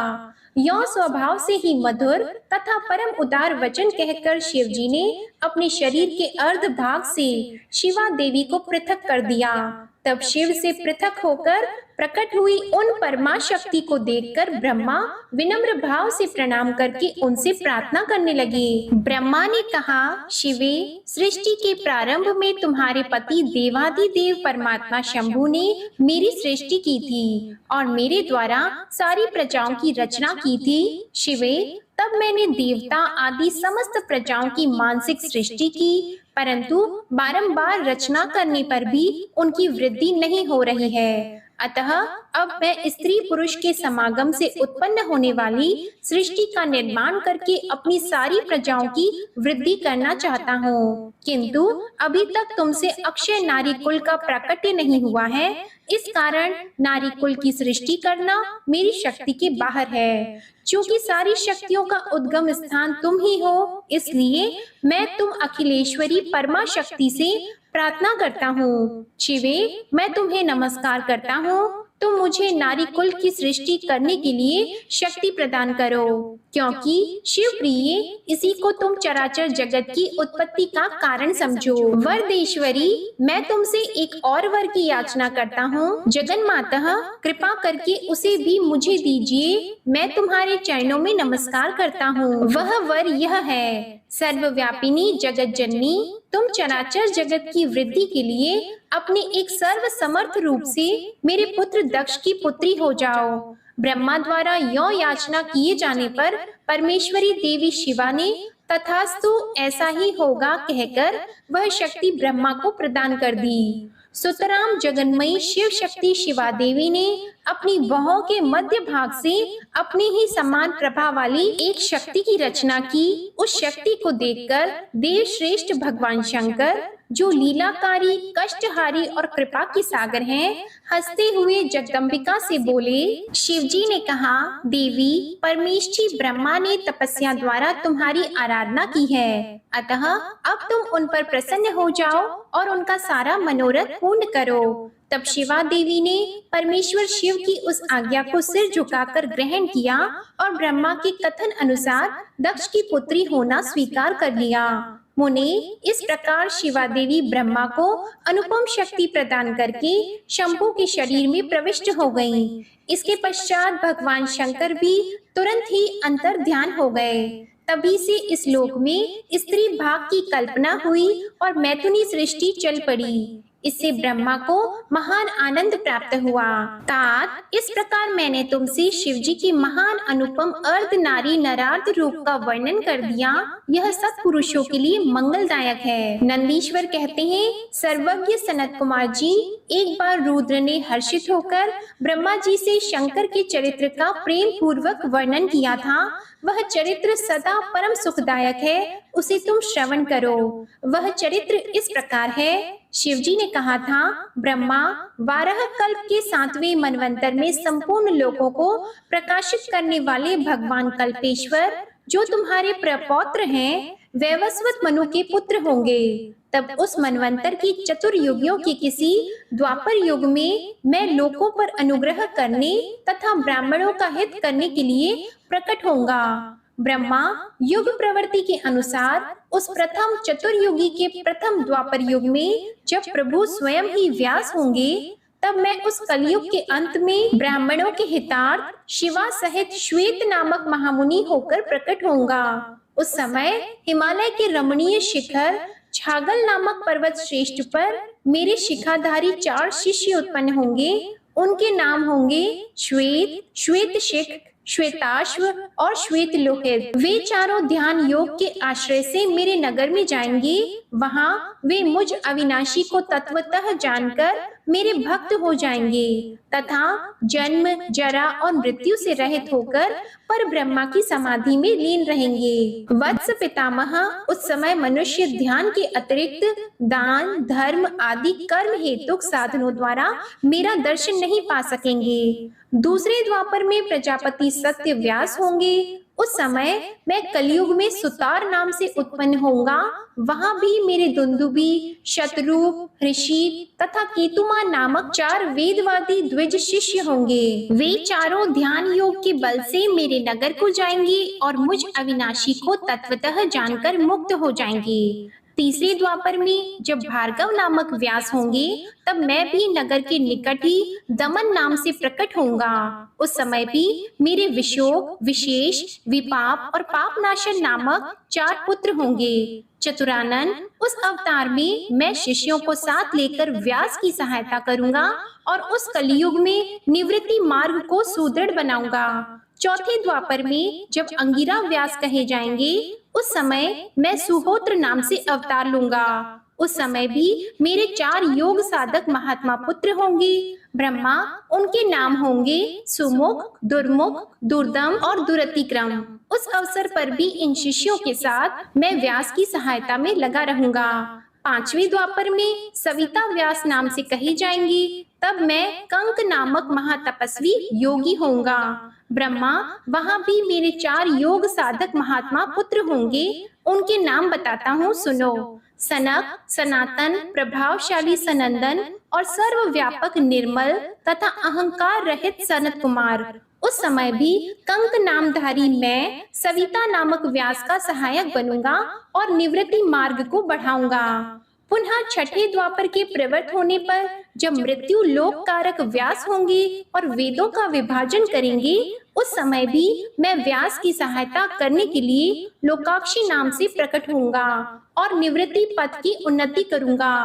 यौ स्वभाव से ही मधुर तथा परम उदार वचन कहकर शिवजी ने अपने शरीर के अर्ध भाग से शिवा देवी को पृथक कर दिया। तब शिव से पृथक होकर प्रकट हुई उन परमा शक्ति को देखकर ब्रह्मा विनम्र भाव से प्रणाम करके उनसे प्रार्थना करने लगे। ब्रह्मा ने कहा, शिवे, सृष्टि के प्रारंभ में तुम्हारे पति देवादिदेव परमात्मा शंभु ने मेरी सृष्टि की थी और मेरे द्वारा सारी प्रजाओं की रचना की थी। शिवे, तब मैंने देवता आदि समस्त प्रजाओं की मानसिक सृष्टि की, परंतु बारंबार रचना करने पर भी उनकी वृद्धि नहीं हो रही है। अतः अब मैं स्त्री पुरुष के समागम से उत्पन्न होने वाली सृष्टि का निर्माण करके अपनी सारी प्रजाओं की वृद्धि करना चाहता हूँ, किंतु अभी तक तुमसे अक्षय नारी कुल का प्राकट्य नहीं हुआ है। इस कारण नारी कुल की सृष्टि करना मेरी शक्ति के बाहर है। चूंकि सारी शक्तियों का उद्गम स्थान तुम ही हो, इसलिए मैं तुम अखिलेश्वरी परमा शक्ति से प्रार्थना करता हूँ। शिवे, मैं तुम्हें नमस्कार करता हूँ। तुम मुझे नारी कुल की सृष्टि करने के लिए शक्ति प्रदान करो, क्योंकि शिव प्रिय, इसी को तुम चराचर जगत की उत्पत्ति का कारण समझो। वरदेश्वरी, मैं तुमसे एक और वर की याचना करता हूँ। जगन माता, कृपा करके उसे भी मुझे दीजिए। मैं तुम्हारे चरणों में नमस्कार करता हूँ। वह वर यह है, सर्वव्यापिनी जगत जननी, तुम चराचर जगत की वृद्धि के लिए अपने एक सर्व समर्थ रूप से मेरे पुत्र दक्ष की पुत्री हो जाओ। ब्रह्मा द्वारा यो याचना किए जाने पर परमेश्वरी देवी शिवा ने तथास्तु ऐसा ही होगा कहकर वह शक्ति ब्रह्मा को प्रदान कर दी। सुतराम जगन्मयी शिव शक्ति शिवा देवी ने अपनी बाहों के मध्य भाग से अपनी ही समान प्रभा वाली एक शक्ति की रचना की। उस शक्ति को देखकर देव श्रेष्ठ भगवान शंकर, जो लीलाकारी, कष्टहारी और कृपा के सागर हैं, हंसते हुए जगदम्बिका से बोले। शिवजी ने कहा, देवी, परमेष्ठी ब्रह्मा ने तपस्या द्वारा तुम्हारी आराधना की है, अतः अब तुम उन पर प्रसन्न हो जाओ और उनका सारा मनोरथ पूर्ण करो। तब शिवा देवी ने परमेश्वर शिव की उस आज्ञा को सिर झुकाकर ग्रहण किया और ब्रह्मा के कथन अनुसार दक्ष की पुत्री होना स्वीकार कर लिया। मुने, इस प्रकार शिवा देवी ब्रह्मा को अनुपम शक्ति प्रदान करके शंभु के शरीर में प्रविष्ट हो गईं। इसके पश्चात भगवान शंकर भी तुरंत ही अंतर ध्यान हो गए। तभी से इस लोक में स्त्री भाग की कल्पना हुई और मैथुनी सृष्टि चल पड़ी। इससे ब्रह्मा को महान आनंद प्राप्त हुआ। तात, इस प्रकार मैंने तुमसे शिवजी के महान अनुपम अर्ध नारी नरार्ध रूप का वर्णन कर दिया। यह सत्पुरुषों के लिए मंगलदायक है। नंदीश्वर कहते हैं, सर्वज्ञ सनत कुमार जी, एक बार रुद्र ने हर्षित होकर ब्रह्मा जी से शंकर के चरित्र का प्रेम पूर्वक वर्णन किया था। वह चरित्र सदा परम सुखदायक है, उसे तुम श्रवण करो। वह चरित्र इस प्रकार है। शिव जी ने कहा था, ब्रह्मा, 12 कल्प के 7वें मनवंतर में संपूर्ण लोकों को प्रकाशित करने वाले भगवान कल्पेश्वर जो तुम्हारे प्रपौत्र हैं, वैवस्वत मनु के पुत्र होंगे। तब उस मनवंतर की चतुर्युगियों के किसी द्वापर युग में मैं लोकों पर अनुग्रह करने तथा ब्राह्मणों का हित करने के लिए प्रकट होऊंगा। ब्रह्मा, युग प्रवृत्ति के अनुसार उस प्रथम चतुर्युगी के प्रथम द्वापर युग में जब प्रभु स्वयं ही व्यास होंगे, तब मैं उस कलयुग के अंत में ब्राह्मणों के हितार्थ शिवा सहित श्वेत नामक महामुनि होकर प्रकट होऊंगा। उस समय हिमालय के रमणीय शिखर छागल नामक पर्वत श्रेष्ठ पर मेरे शिखाधारी 4 शिष्य उत्पन्न होंगे। उनके नाम होंगे श्वेत, श्वेतशिख, श्वेताश्व और श्वेत लोहित। वे चारों ध्यान योग के आश्रय से मेरे नगर में जाएंगे। वहां वे मुझ अविनाशी को तत्वतः जानकर मेरे भक्त हो जाएंगे तथा जन्म, जरा और मृत्यु से रहित होकर पर ब्रह्मा की समाधि में लीन रहेंगे। वत्स पितामह, उस समय मनुष्य ध्यान के अतिरिक्त दान, धर्म आदि कर्म हेतुक साधनों द्वारा मेरा दर्शन नहीं पा सकेंगे। दूसरे द्वापर में प्रजापति सत्य व्यास होंगे। उस समय मैं कलयुग में सुतार नाम से उत्पन्न होऊंगा। वहां भी मेरे दुंदुबी, शतरूप, ऋषि तथा केतुमान नामक 4 वेदवादी द्विज शिष्य होंगे। वे चारों ध्यान योग के बल से मेरे नगर को जाएंगे और मुझ अविनाशी को तत्वतः जानकर मुक्त हो जाएंगे। तीसरे द्वापर में जब भार्गव नामक व्यास होंगे, तब मैं भी नगर के निकट ही दमन नाम से प्रकट होऊंगा। उस समय भी मेरे विशोक, विशेष, विपाप और पापनाशन नामक 4 पुत्र होंगे। चतुरानन, उस अवतार में मैं शिष्यों को साथ लेकर व्यास की सहायता करूंगा और उस कलयुग में निवृत्ति मार्ग को सुदृढ़ बनाऊंगा। चौथे द्वापर में जब अंगिरा व्यास कहे जाएंगे, उस समय मैं सुहोत्र नाम से अवतार लूंगा। उस समय भी मेरे 4 योग साधक महात्मा पुत्र होंगे। ब्रह्मा, उनके नाम होंगे सुमुख, दुर्मुख, दुर्दम और दुरतिक्रम। उस अवसर पर भी इन शिष्यों के साथ मैं व्यास की सहायता में लगा रहूंगा। 5वें द्वापर में सविता व्यास नाम से कही जाएंगी। तब मैं कंक नामक महातपस्वी योगी होऊंगा। ब्रह्मा, वहां भी मेरे 4 योग साधक महात्मा पुत्र होंगे। उनके नाम बताता हूँ, सुनो। सनक, सनातन, प्रभावशाली सनंदन और सर्वव्यापक निर्मल तथा अहंकार रहित सनत कुमार। उस समय भी कंक नामधारी मैं सविता नामक व्यास का सहायक बनूंगा और निवृत्ति मार्ग को बढ़ाऊंगा। पुनः छठे द्वापर के प्रवृत्त होने पर जब मृत्यु लोक कारक व्यास होंगे और वेदों का विभाजन करेंगे, उस समय भी मैं व्यास की सहायता करने के लिए लोकाक्षी नाम से प्रकट होऊंगा और निवृत्ति पथ की उन्नति करूंगा।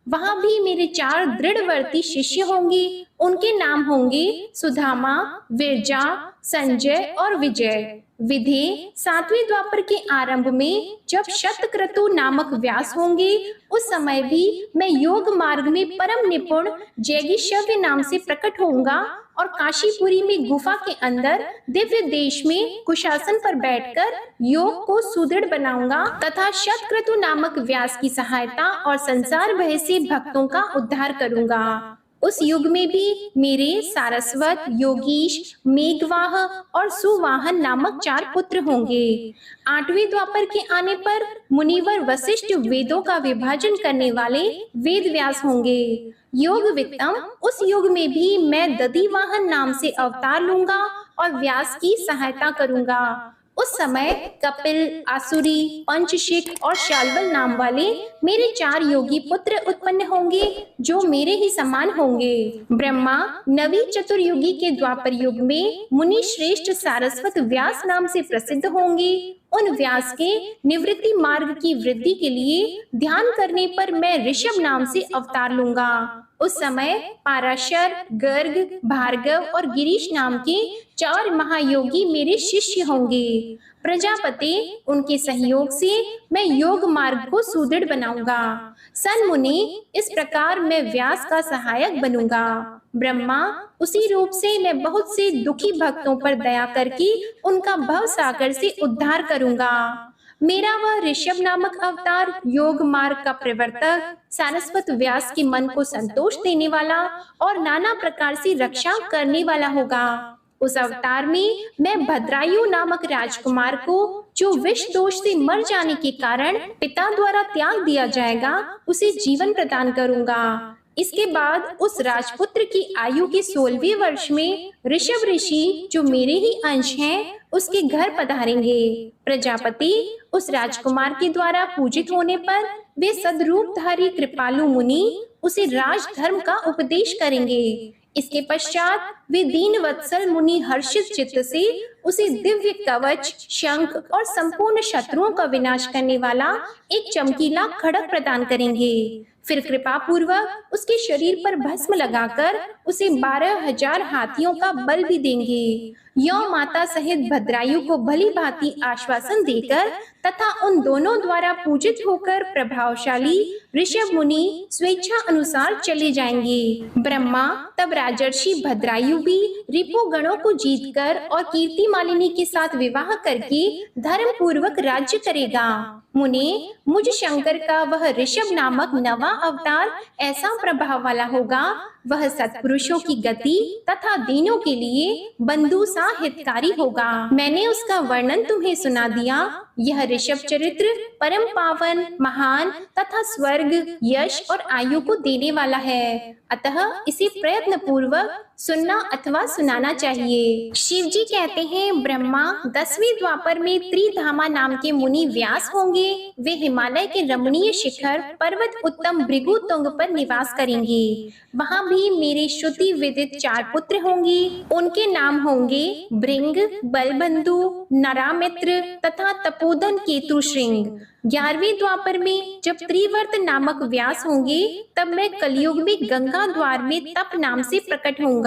वहां भी मेरे 4 दृढ़वर्ती शिष्य होंगे। उनके नाम होंगे सुधामा, विरजा, संजय और विजय। विधे, 7वें द्वापर के आरंभ में जब शतक्रतु नामक व्यास होंगे, उस समय भी मैं योग मार्ग में परम निपुण जैगिष्यव्य नाम से प्रकट होऊंगा और काशीपुरी में गुफा के अंदर दिव्य देश में कुशासन पर बैठकर योग को सुदृढ़ बनाऊंगा तथा शतक्रतु नामक व्यास की सहायता और संसार भय से भक्तों का उद्धार करूंगा। उस युग में भी मेरे सारस्वत, योगीश, मेघवाह और सुवाहन नामक 4 पुत्र होंगे। 8वें द्वापर के आने पर मुनिवर वशिष्ठ वेदों का विभाजन करने वाले वेद व्यास होंगे। योग वित्तम, उस युग में भी मैं दधिवाहन नाम से अवतार लूंगा और व्यास की सहायता करूंगा। उस समय कपिल, आसुरी, पंचशिख और शाल्वल नाम वाले मेरे 4 योगी पुत्र उत्पन्न होंगे जो मेरे ही समान होंगे। ब्रह्मा, नवी चतुर्युगी के द्वापर युग में मुनि श्रेष्ठ सारस्वत व्यास नाम से प्रसिद्ध होंगे। उन व्यास के निवृत्ति मार्ग की वृद्धि के लिए ध्यान करने पर मैं ऋषभ नाम से अवतार लूंगा। उस समय पाराशर, गर्ग, भार्गव और गिरीश नाम के 4 महायोगी मेरे शिष्य होंगे। प्रजापति, उनके सहयोग से मैं योग मार्ग को सुदृढ़ बनाऊंगा। सन मुनि, इस प्रकार मैं व्यास का सहायक बनूंगा। ब्रह्मा, उसी रूप से मैं बहुत से दुखी भक्तों पर दया करके उनका भव सागर से उद्धार करूंगा। मेरा वह ऋषभ नामक अवतार योग मार्ग का प्रवर्तक, सारस्वत व्यास के मन को संतोष देने वाला और नाना प्रकार से रक्षा करने वाला होगा। उस अवतार में मैं भद्रायु नामक राजकुमार को, जो विष दोष से मर जाने के कारण पिता द्वारा त्याग दिया जाएगा, उसे जीवन प्रदान करूंगा। इसके बाद उस राजपुत्र की आयु के 16वें वर्ष में ऋषभ ऋषि, जो मेरे ही अंश हैं, उसके घर पधारेंगे। प्रजापति, उस राजकुमार के द्वारा पूजित होने पर वे सद्रूपधारी कृपालु मुनि उसे राजधर्म का उपदेश करेंगे। इसके पश्चात वे दीन वत्सल मुनि हर्षित चित्त से उसे दिव्य कवच, शंख और संपूर्ण शत्रुओं का विनाश करने वाला एक चमकीला खड्ग प्रदान करेंगे। फिर कृपा पूर्वक उसके शरीर पर भस्म लगाकर उसे 12,000 हाथियों का बल भी देंगे। यौ माता सहित भद्रायु को भली भांति आश्वासन देकर तथा उन दोनों द्वारा पूजित होकर प्रभावशाली ऋषभ मुनि स्वेच्छा अनुसार चले जाएंगे। ब्रह्मा तब राजर्षि भद्रायु भी रिपु गणों को जीतकर और कीर्ति मालिनी के साथ विवाह करके धर्म पूर्वक राज्य करेगा। मुने, मुझ शंकर का वह ऋषभ नामक नवा अवतार ऐसा प्रभाव वाला होगा, वह सत्पुरुषों की गति तथा दीनों के लिए बंधु सा हितकारी होगा। मैंने उसका वर्णन तुम्हें सुना दिया। यह ऋषभ चरित्र परम पावन, महान तथा स्वर्ग, यश और आयु को देने वाला है, अतः इसे प्रयत्न पूर्वक सुनना अथवा सुनाना चाहिए। शिव जी कहते हैं, ब्रह्मा 10वें द्वापर में त्रिधामा नाम के मुनि व्यास होंगे। वे हिमालय के रमणीय शिखर पर्वत उत्तम भृगु तुंग पर निवास करेंगे। वहाँ भी मेरे श्रुति विदित 4 पुत्र होंगे। उनके नाम होंगे भृंग, बलबंधु, नरामित्र तथा तपोधन केतु श्रृंग। 11वें द्वापर में जब त्रिवर्त नामक व्यास होंगे, तब मैं कलयुग में गंगा द्वार में तप नाम से प्रकट होऊंगा।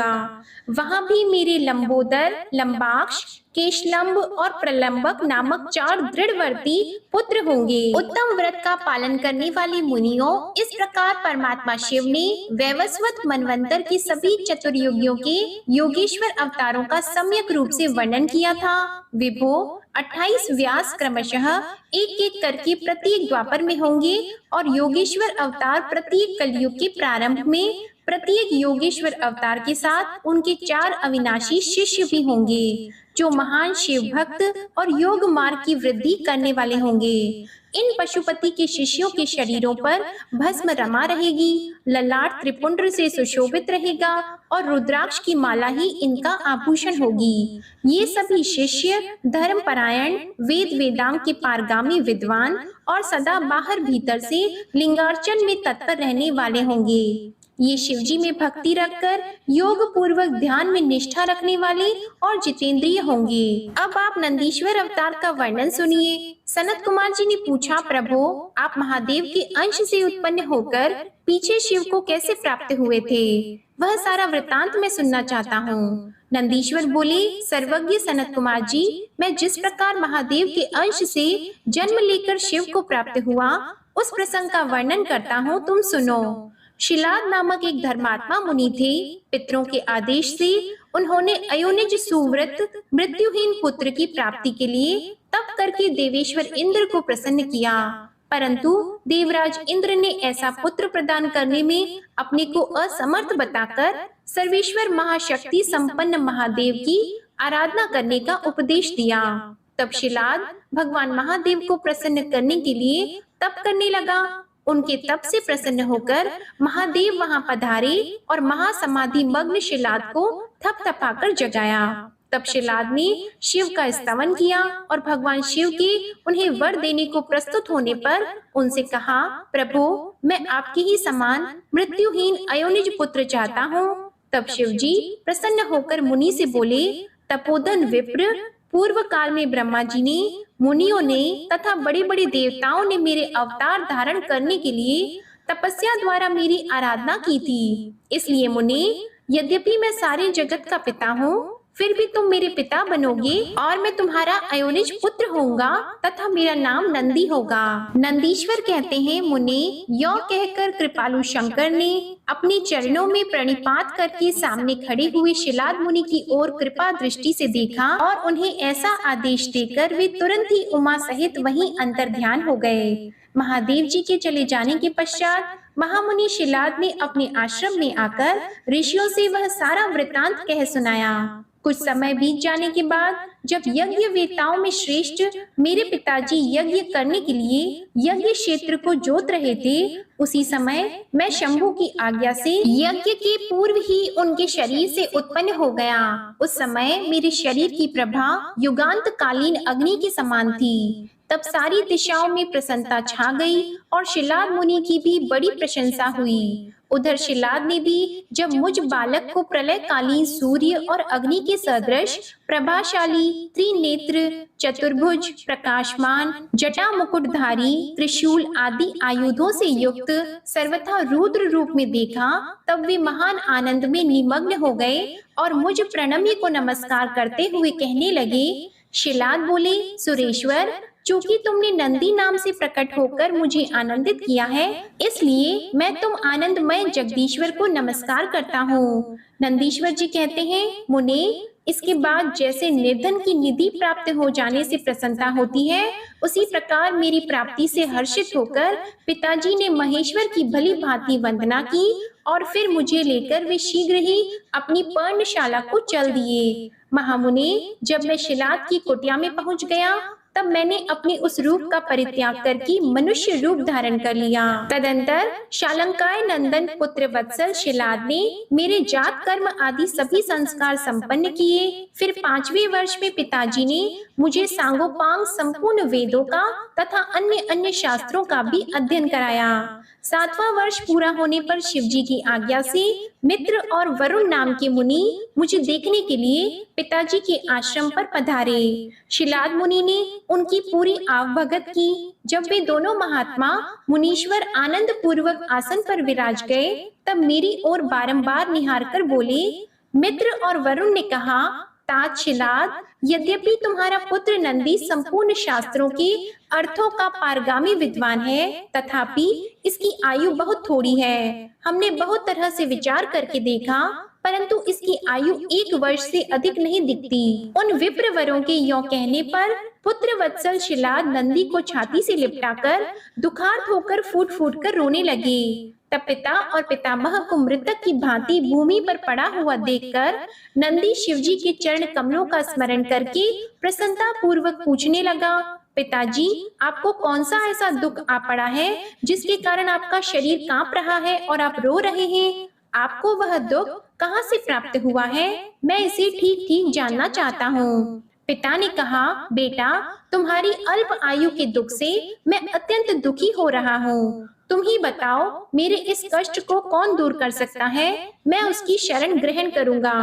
वहाँ भी मेरे लंबोदर, लंबाक्ष, केशलंब और प्रलंबक नामक 4 दृढ़वर्ती पुत्र होंगे। उत्तम व्रत का पालन करने वाले मुनियों, इस प्रकार परमात्मा शिव ने वैवस्वत मनवंतर के सभी चतुर्युगियों के योगेश्वर अवतारों का सम्यक रूप से वर्णन किया था। विभो 28 व्यास क्रमशः एक एक करके प्रत्येक द्वापर में होंगे और योगेश्वर अवतार प्रत्येक कलयुग के प्रारंभ में प्रत्येक योगेश्वर अवतार के साथ उनके 4 अविनाशी शिष्य भी होंगे, जो महान शिव भक्त और योग मार्ग की वृद्धि करने वाले होंगे। इन पशुपति के शिष्यों के शरीरों पर भस्म रमा रहेगी, ललाट त्रिपुंड से सुशोभित रहेगा और रुद्राक्ष की माला ही इनका आभूषण होगी। ये सभी शिष्य धर्मपरायण, वेद वेदांग के पारगामी विद्वान और सदा बाहर भीतर से लिंगार्चन में तत्पर रहने वाले होंगे। ये शिवजी में भक्ति रखकर योग पूर्वक ध्यान में निष्ठा रखने वाले और जितेंद्रिय होंगे। अब आप नंदीश्वर अवतार का वर्णन सुनिए। सनत कुमार जी ने पूछा, प्रभु आप महादेव के अंश से उत्पन्न होकर पीछे शिव को कैसे प्राप्त हुए थे? वह सारा वृतांत मैं सुनना चाहता हूँ। नंदीश्वर बोले, सर्वज्ञ सनत कुमार जी, मैं जिस प्रकार महादेव के अंश से जन्म लेकर शिव को प्राप्त हुआ, उस प्रसंग का वर्णन करता हूँ, तुम सुनो। शिलाद नामक एक धर्मात्मा मुनि थे। पितरों के आदेश से उन्होंने अयोनिज सुव्रत मृत्युहीन पुत्र की प्राप्ति के लिए तप करके देवेश्वर इंद्र को प्रसन्न किया, परंतु देवराज इंद्र ने ऐसा पुत्र प्रदान करने में अपने को असमर्थ बताकर सर्वेश्वर महाशक्ति संपन्न महादेव की आराधना करने का उपदेश दिया। तब शिलाद भगवान महादेव को प्रसन्न करने के लिए तप करने लगा। उनके तप से प्रसन्न होकर महादेव वहां पधारे और महासमाधि मग्न शिलाद को थपथपाकर जगाया। तब शिलाद ने शिव का स्तवन किया और भगवान शिव के उन्हें वर देने को प्रस्तुत होने पर उनसे कहा, प्रभु मैं आपके ही समान मृत्युहीन अयोनिज पुत्र चाहता हूँ। तब शिव जी प्रसन्न होकर मुनि से बोले, तपोधन विप्र, पूर्व काल में ब्रह्मा जी ने, मुनियों ने तथा बड़े बड़े देवताओं ने मेरे अवतार धारण करने के लिए तपस्या द्वारा मेरी आराधना की थी। इसलिए मुनि, यद्यपि मैं सारे जगत का पिता हूँ, फिर भी तुम मेरे पिता बनोगे और मैं तुम्हारा अयोनिज पुत्र होऊंगा तथा मेरा नाम नंदी होगा। नंदीश्वर कहते हैं, मुने, यो कहकर कृपालु शंकर ने अपने चरणों में प्रणिपात करके सामने खड़े हुए शिलाद मुनि की ओर कृपा दृष्टि से देखा और उन्हें ऐसा आदेश देकर वे तुरंत ही उमा सहित वहीं अंतर्ध्यान हो गए। महादेव जी के चले जाने के पश्चात महामुनि शिलाद ने अपने आश्रम में आकर ऋषियों से वह सारा वृतांत कह सुनाया। कुछ समय बीत जाने के बाद जब यज्ञ वेताओं में श्रेष्ठ मेरे पिताजी यज्ञ करने के लिए यज्ञ क्षेत्र को जोत रहे थे, उसी समय मैं शंभु की आज्ञा से यज्ञ के पूर्व ही उनके शरीर से उत्पन्न हो गया। उस समय मेरे शरीर की प्रभा युगांत कालीन अग्नि के समान थी। तब सारी दिशाओं में प्रसन्नता छा गई और शिलाद मुनि की भी बड़ी प्रशंसा हुई। उधर शिलाद ने भी जब मुझ बालक को प्रलय कालीन सूर्य और अग्नि के सदृश प्रभाशाली, त्रिनेत्र, चतुर्भुज, प्रकाशमान, जटा मुकुटधारी, त्रिशूल आदि आयुधों से युक्त सर्वथा रुद्र रूप में देखा, तब वे महान आनंद में निमग्न हो गए और मुझ प्रणम्य को नमस्कार करते हुए कहने लगे। शिलाद बोले, सुरेश्वर, चूंकि तुमने नंदी नाम से प्रकट होकर मुझे आनंदित किया है, इसलिए मैं तुम आनंदमय जगदीश्वर को नमस्कार करता हूँ। नंदीश्वर जी कहते हैं, मुने, इसके बाद जैसे निर्धन की निधि प्राप्त हो जाने से प्रसन्नता होती है, उसी प्रकार मेरी प्राप्ति से हर्षित होकर पिताजी ने महेश्वर की भली भांति वंदना की और फिर मुझे लेकर वे शीघ्र ही अपनी पर्णशाला को चल दिए। महामुनि, जब मैं शिलाद की कुटिया में पहुंच गया, तब मैंने अपने उस रूप का परित्याग करके मनुष्य रूप धारण कर लिया। तदंतर शालंकाय नंदन पुत्र वत्सल शिलाद ने मेरे जात कर्म आदि सभी संस्कार संपन्न किए। फिर 5वें वर्ष में पिताजी ने मुझे सांगोपांग संपूर्ण वेदों का तथा अन्य अन्य शास्त्रों का भी अध्ययन कराया। 7वां वर्ष पूरा होने पर शिवजी की आज्ञा से मित्र और वरुण नाम के मुनि मुझे देखने के लिए पिताजी के आश्रम पर पधारे। शिलाद मुनि ने उनकी पूरी आवभगत की। जब वे दोनों महात्मा मुनीश्वर आनंद पूर्वक आसन पर विराज गए, तब मेरी ओर बारंबार निहार कर बोले। मित्र और वरुण ने कहा, तात शिलाद, यद्यपि तुम्हारा पुत्र नंदी संपूर्ण शास्त्रों के अर्थों का पारगामी विद्वान है, तथापि इसकी आयु बहुत थोड़ी है। हमने बहुत तरह से विचार करके देखा, परंतु इसकी आयु 1 वर्ष से अधिक नहीं दिखती। उन विप्रवरों के यों कहने पर पुत्र वत्सल शिलाद नंदी को छाती से लिपटाकर दुखार्त होकर फूट फूट कर रोने लगे। तब पिता और पितामह को मृतक की भांति भूमि पर पड़ा हुआ देखकर नंदी शिवजी के चरण कमलों का स्मरण करके प्रसन्नता पूर्वक पूछने लगा, पिताजी, आपको कौन सा ऐसा दुख आ पड़ा है जिसके कारण आपका शरीर कांप रहा है और आप रो रहे हैं? आपको वह दुख कहाँ से प्राप्त हुआ है? मैं इसे ठीक ठीक जानना चाहता हूँ। पिता ने कहा, बेटा, तुम्हारी अल्प आयु के दुख से मैं अत्यंत दुखी हो रहा हूँ। तुम ही बताओ, मेरे इस कष्ट को कौन दूर कर सकता है? मैं उसकी शरण ग्रहण करूंगा।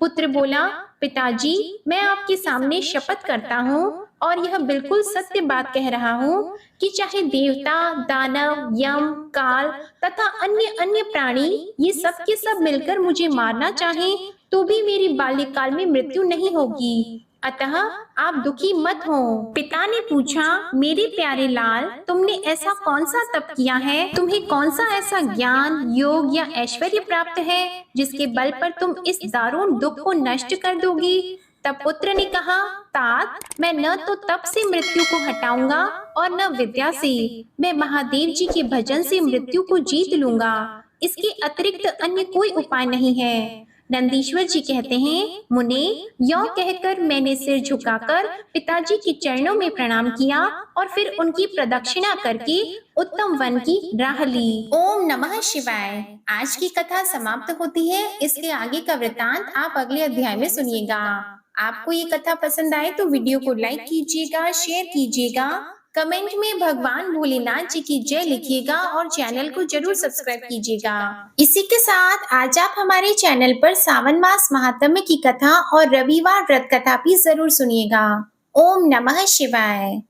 पुत्र बोला, पिताजी, मैं आपके सामने शपथ करता हूँ और यह बिल्कुल सत्य बात कह रहा हूँ कि चाहे देवता, दानव, यम, काल तथा अन्य अन्य प्राणी ये सब के सब मिलकर मुझे मारना चाहें, तो भी मेरी बाल्यकाल में मृत्यु नहीं होगी। अतः आप दुखी मत हो। पिता ने पूछा, मेरे प्यारे लाल, तुमने ऐसा कौन सा तप किया है? तुम्हें कौन सा ऐसा ज्ञान, योग या ऐश्वर्य प्राप्त है जिसके बल पर तुम इस दारुण दुख को नष्ट कर दोगी? तब पुत्र ने कहा, तात, मैं न तो तप से मृत्यु को हटाऊंगा और न विद्या से। मैं महादेव जी के भजन से मृत्यु को जीत लूंगा। इसके अतिरिक्त अन्य कोई उपाय नहीं है। नंदीश्वर जी कहते हैं, मुने, यों कहकर मैंने सिर झुकाकर पिताजी के चरणों में प्रणाम किया और फिर उनकी प्रदक्षिणा करके उत्तम वन की राह ली। ओम नमः शिवाय। आज की कथा समाप्त होती है। इसके आगे का वृतांत आप अगले अध्याय में सुनिएगा। आपको ये कथा पसंद आए तो वीडियो को लाइक कीजिएगा, शेयर कीजिएगा, कमेंट में भगवान भोलेनाथ जी की जय लिखिएगा और चैनल को जरूर सब्सक्राइब कीजिएगा। इसी के साथ आज आप हमारे चैनल पर सावन मास महात्म्य की कथा और रविवार व्रत कथा भी जरूर सुनिएगा। ओम नमः शिवाय।